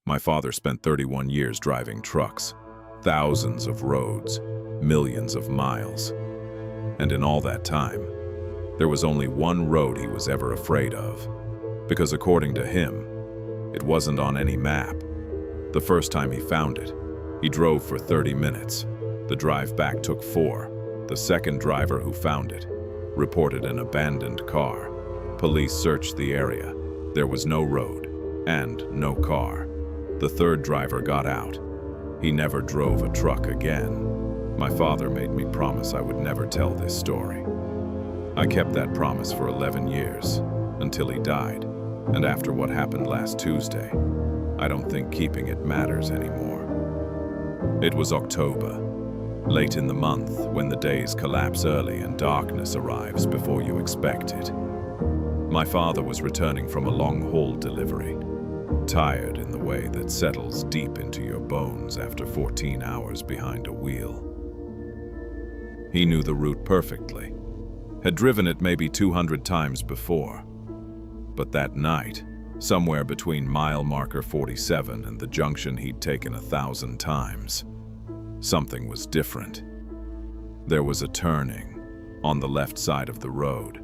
My father spent 31 years driving trucks, thousands of roads, millions of miles. And in all that time, there was only one road he was ever afraid of, because according to him, it wasn't on any map. The first time he found it, he drove for 30 minutes. The drive back took 4. The second driver who found it reported an abandoned car. Police searched the area. There was no road and no car. The third driver got out. He never drove a truck again. My father made me promise I would never tell this story. I kept that promise for 11 years, until he died. And after what happened last Tuesday, I don't think keeping it matters anymore. It was October, late in the month, when the days collapse early and darkness arrives before you expect it. My father was returning from a long-haul delivery, tired in the way that settles deep into your bones after 14 hours behind a wheel. He knew the route perfectly, had driven it maybe 200 times before. But that night, somewhere between mile marker 47 and the junction he'd taken 1,000 times, something was different. There was a turning on the left side of the road.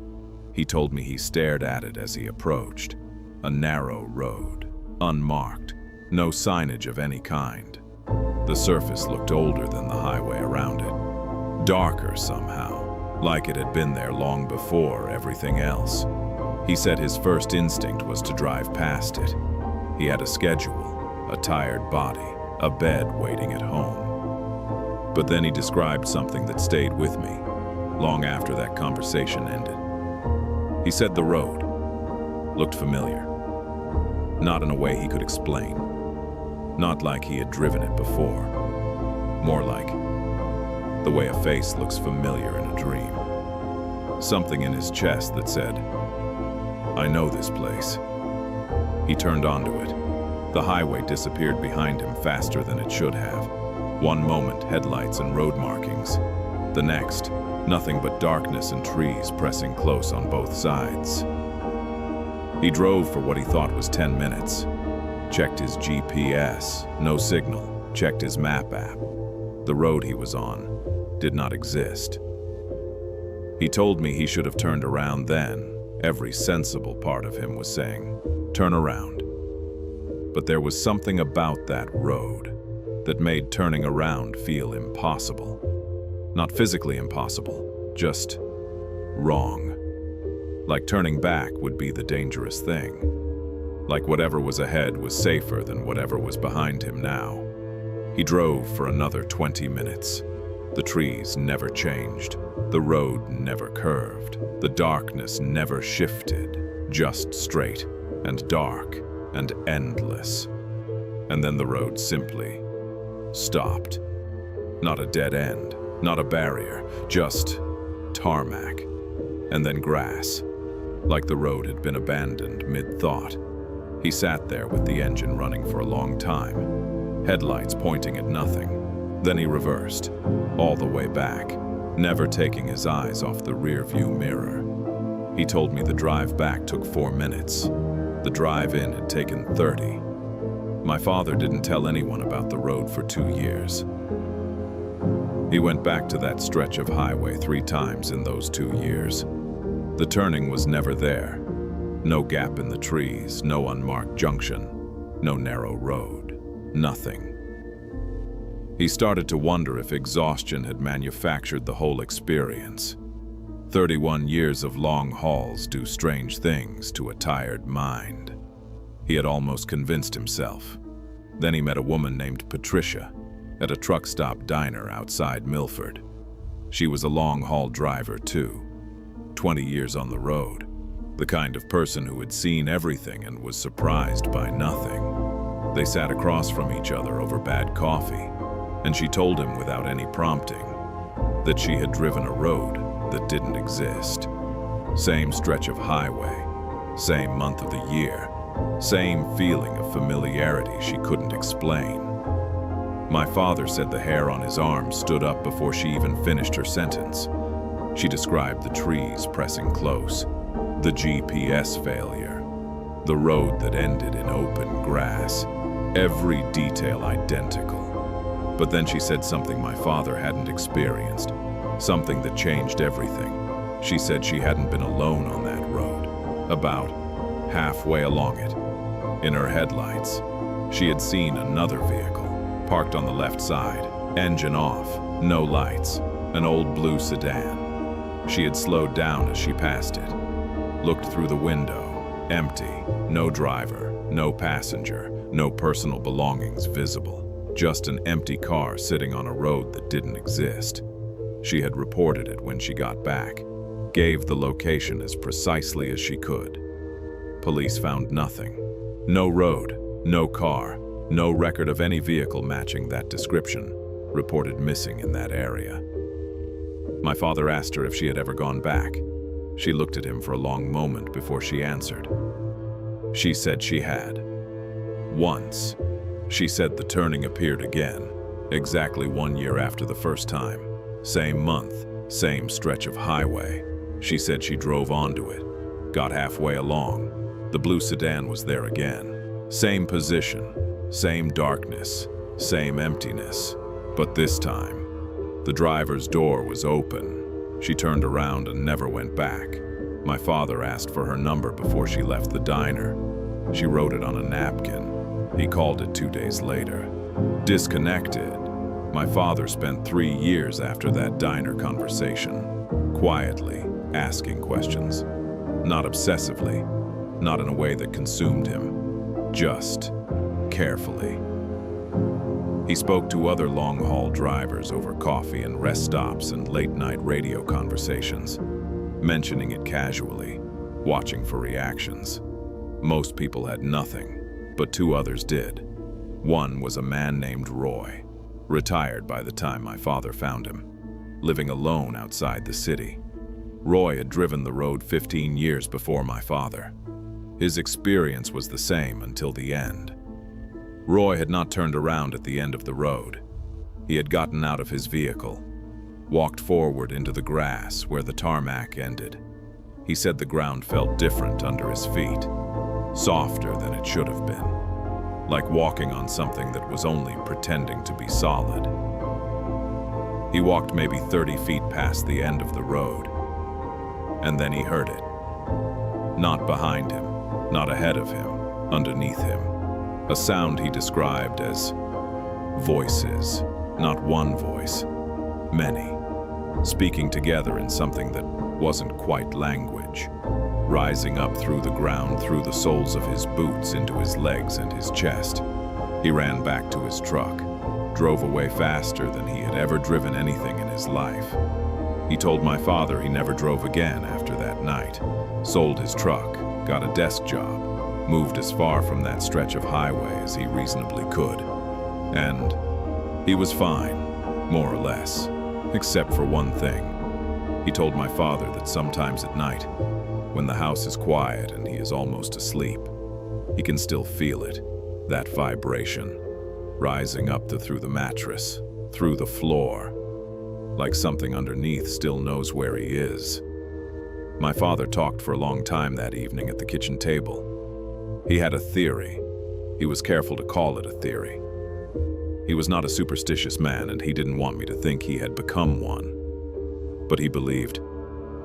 He told me he stared at it as he approached. A narrow road, unmarked, no signage of any kind. The surface looked older than the highway around it, darker somehow, like it had been there long before everything else. He said his first instinct was to drive past it. He had a schedule, a tired body, a bed waiting at home. But then he described something that stayed with me long after that conversation ended. He said the road looked familiar, not in a way he could explain, not like he had driven it before, more like the way a face looks familiar in a dream. Something in his chest that said, "I know this place." He turned onto it. The highway disappeared behind him faster than it should have. One moment, headlights and road markings. The next, nothing but darkness and trees pressing close on both sides. He drove for what he thought was 10 minutes. Checked his GPS, no signal. Checked his map app. The road he was on did not exist. He told me he should have turned around then. Every sensible part of him was saying, "Turn around." But there was something about that road that made turning around feel impossible. Not physically impossible, just wrong. Like turning back would be the dangerous thing. Like whatever was ahead was safer than whatever was behind him now. He drove for another 20 minutes. The trees never changed. The road never curved. The darkness never shifted. Just straight and dark and endless. And then the road simply stopped. Not a dead end, not a barrier, just tarmac. And then grass, like the road had been abandoned mid-thought. He sat there with the engine running for a long time, headlights pointing at nothing. Then he reversed, all the way back, never taking his eyes off the rear-view mirror. He told me the drive back took 4 minutes. The drive in had taken 30. My father didn't tell anyone about the road for 2 years. He went back to that stretch of highway 3 times in those 2 years. The turning was never there. No gap in the trees, no unmarked junction, no narrow road, nothing. He started to wonder if exhaustion had manufactured the whole experience. 31 years of long hauls do strange things to a tired mind. He had almost convinced himself. Then he met a woman named Patricia at a truck stop diner outside Milford. She was a long-haul driver too, 20 years on the road, the kind of person who had seen everything and was surprised by nothing. They sat across from each other over bad coffee, and she told him without any prompting that she had driven a road that didn't exist. Same stretch of highway, same month of the year, same feeling of familiarity she couldn't explain. My father said the hair on his arm stood up before she even finished her sentence. She described the trees pressing close, the GPS failure, the road that ended in open grass. every detail identical. But then she said something my father hadn't experienced, something that changed everything. She said she hadn't been alone on that road. About halfway along it, in her headlights, she had seen another vehicle, parked on the left side, engine off, no lights, an old blue sedan. She had slowed down as she passed it, looked through the window, empty, no driver, no passenger, no personal belongings visible, just an empty car sitting on a road that didn't exist. She had reported it when she got back, gave the location as precisely as she could. Police found nothing. No road, no car, no record of any vehicle matching that description reported missing in that area. My father asked her if she had ever gone back. She looked at him for a long moment before she answered. She said she had. Once. She said the turning appeared again, exactly 1 year after the first time. Same month, same stretch of highway. She said she drove onto it, got halfway along. The blue sedan was there again. Same position, same darkness, same emptiness. But this time, the driver's door was open. She turned around and never went back. My father asked for her number before she left the diner. She wrote it on a napkin. He called it 2 days later. Disconnected. My father spent 3 years after that diner conversation, quietly asking questions. Not obsessively, not in a way that consumed him, just carefully. He spoke to other long-haul drivers over coffee and rest stops and late-night radio conversations, mentioning it casually, watching for reactions. Most people had nothing, but 2 others did. One was a man named Roy, retired by the time my father found him, living alone outside the city. Roy had driven the road 15 years before my father. His experience was the same until the end. Roy had not turned around at the end of the road. He had gotten out of his vehicle, walked forward into the grass where the tarmac ended. He said the ground felt different under his feet, softer than it should have been, like walking on something that was only pretending to be solid. He walked maybe 30 feet past the end of the road, and then he heard it. Not behind him, not ahead of him, underneath him. A sound he described as voices, not one voice, many, speaking together in something that wasn't quite language, rising up through the ground, through the soles of his boots into his legs and his chest. He ran back to his truck, drove away faster than he had ever driven anything in his life. He told my father he never drove again after that night, sold his truck, got a desk job, moved as far from that stretch of highway as he reasonably could. And he was fine, more or less, except for one thing. He told my father that sometimes at night, when the house is quiet and he is almost asleep, he can still feel it, that vibration, rising up through the mattress, through the floor, like something underneath still knows where he is. My father talked for a long time that evening at the kitchen table. He had a theory. He was careful to call it a theory. He was not a superstitious man, and he didn't want me to think he had become one. But he believed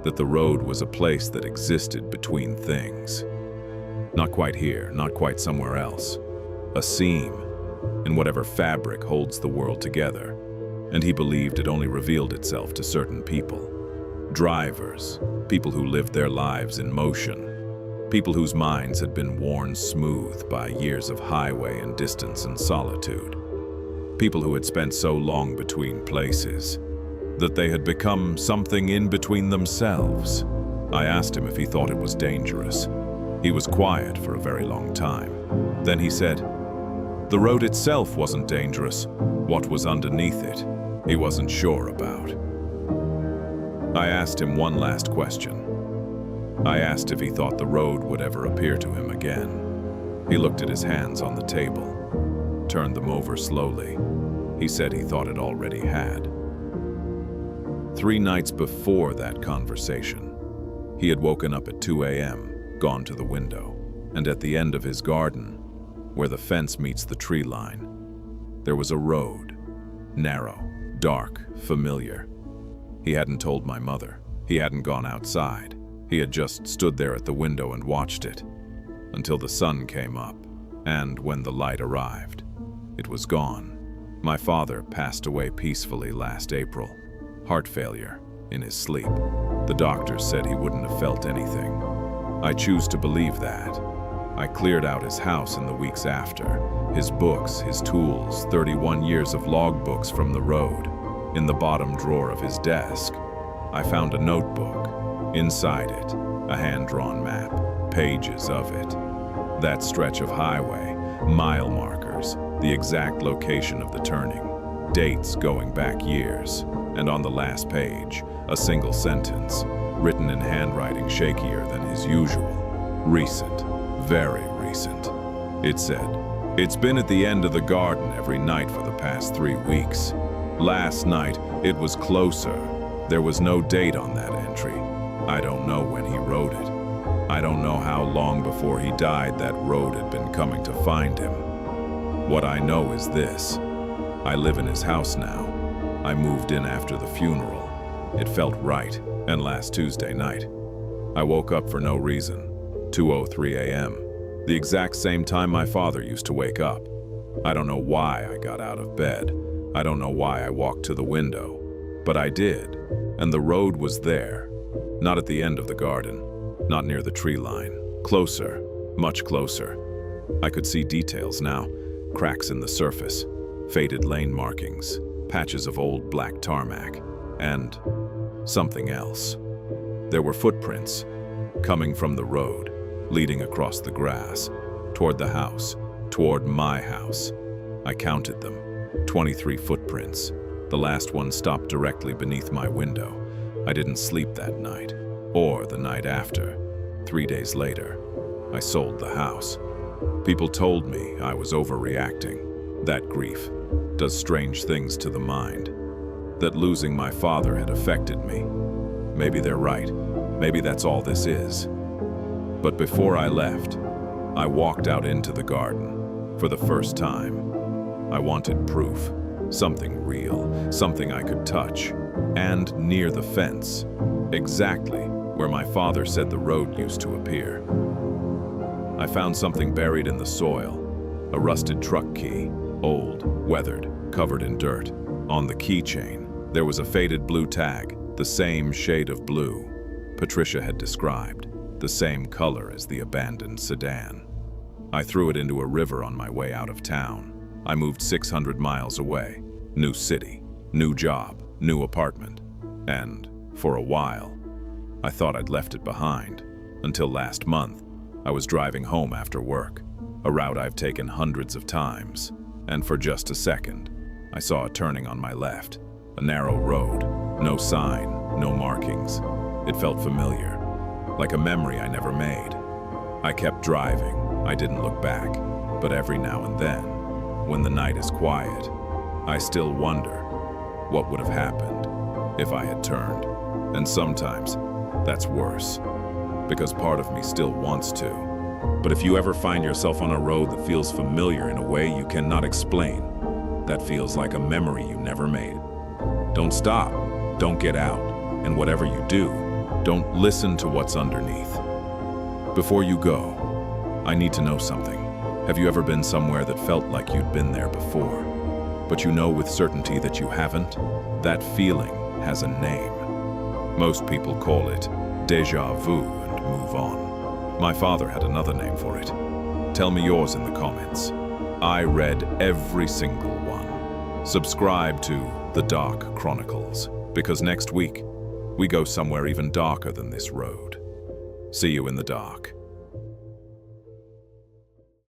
that the road was a place that existed between things. Not quite here, not quite somewhere else. A seam in whatever fabric holds the world together, and he believed it only revealed itself to certain people. Drivers, people who lived their lives in motion, people whose minds had been worn smooth by years of highway and distance and solitude. People who had spent so long between places that they had become something in between themselves. I asked him if he thought it was dangerous. He was quiet for a very long time. Then he said, the road itself wasn't dangerous. What was underneath it, he wasn't sure about. I asked him one last question. I asked if he thought the road would ever appear to him again. He looked at his hands on the table, turned them over slowly. He said he thought it already had. 3 nights before that conversation, he had woken up at 2 a.m., gone to the window, and at the end of his garden, where the fence meets the tree line. There was a road. Narrow, dark, familiar. He hadn't told my mother. He hadn't gone outside. He had just stood there at the window and watched it until the sun came up, and when the light arrived, it was gone. My father passed away peacefully last April. Heart failure, in his sleep. The doctors said he wouldn't have felt anything. I choose to believe that. I cleared out his house in the weeks after. His books, his tools, 31 years of logbooks from the road. In the bottom drawer of his desk, I found a notebook. Inside it, a hand-drawn map, pages of it. That stretch of highway, mile markers, the exact location of the turning, dates going back years, and on the last page, a single sentence, written in handwriting shakier than his usual. Recent, very recent. It said, "It's been at the end of the garden every night for the past 3 weeks. Last night, it was closer. There was no date on that entry. I don't know when he wrote it. I don't know how long before he died that road had been coming to find him. What I know is this. I live in his house now. I moved in after the funeral. It felt right, and last Tuesday night, I woke up for no reason. 2:03 a.m., the exact same time my father used to wake up. I don't know why I got out of bed. I don't know why I walked to the window, but I did, and the road was there. Not at the end of the garden, not near the tree line. Closer, much closer. I could see details now, cracks in the surface, faded lane markings, patches of old black tarmac, and something else. There were footprints, coming from the road, leading across the grass, toward the house, toward my house. I counted them, 23 footprints. The last one stopped directly beneath my window. I didn't sleep that night, or the night after. 3 days later, I sold the house. People told me I was overreacting, that grief does strange things to the mind, that losing my father had affected me. Maybe they're right. Maybe that's all this is. But before I left, I walked out into the garden for the first time. I wanted proof, something real, something I could touch, and near the fence, exactly where my father said the road used to appear. I found something buried in the soil, a rusted truck key, old, weathered, covered in dirt. On the keychain, there was a faded blue tag, the same shade of blue Patricia had described, the same color as the abandoned sedan. I threw it into a river on my way out of town. I moved 600 miles away. New city, new job, new apartment. And, for a while, I thought I'd left it behind. Until last month, I was driving home after work, a route I've taken hundreds of times. And for just a second, I saw a turning on my left. A narrow road, no sign, no markings. It felt familiar, like a memory I never made. I kept driving. I didn't look back. But every now and then, when the night is quiet, I still wonder what would have happened if I had turned. And sometimes that's worse, because part of me still wants to. But if you ever find yourself on a road that feels familiar in a way you cannot explain, that feels like a memory you never made, don't stop, don't get out, and whatever you do, don't listen to what's underneath. Before you go, I need to know something. Have you ever been somewhere that felt like you'd been there before, but you know with certainty that you haven't? That feeling has a name. Most people call it déjà vu and move on. My father had another name for it. Tell me yours in the comments. I read every single one. Subscribe to The Dark Chronicles, because next week, we go somewhere even darker than this road. See you in the dark.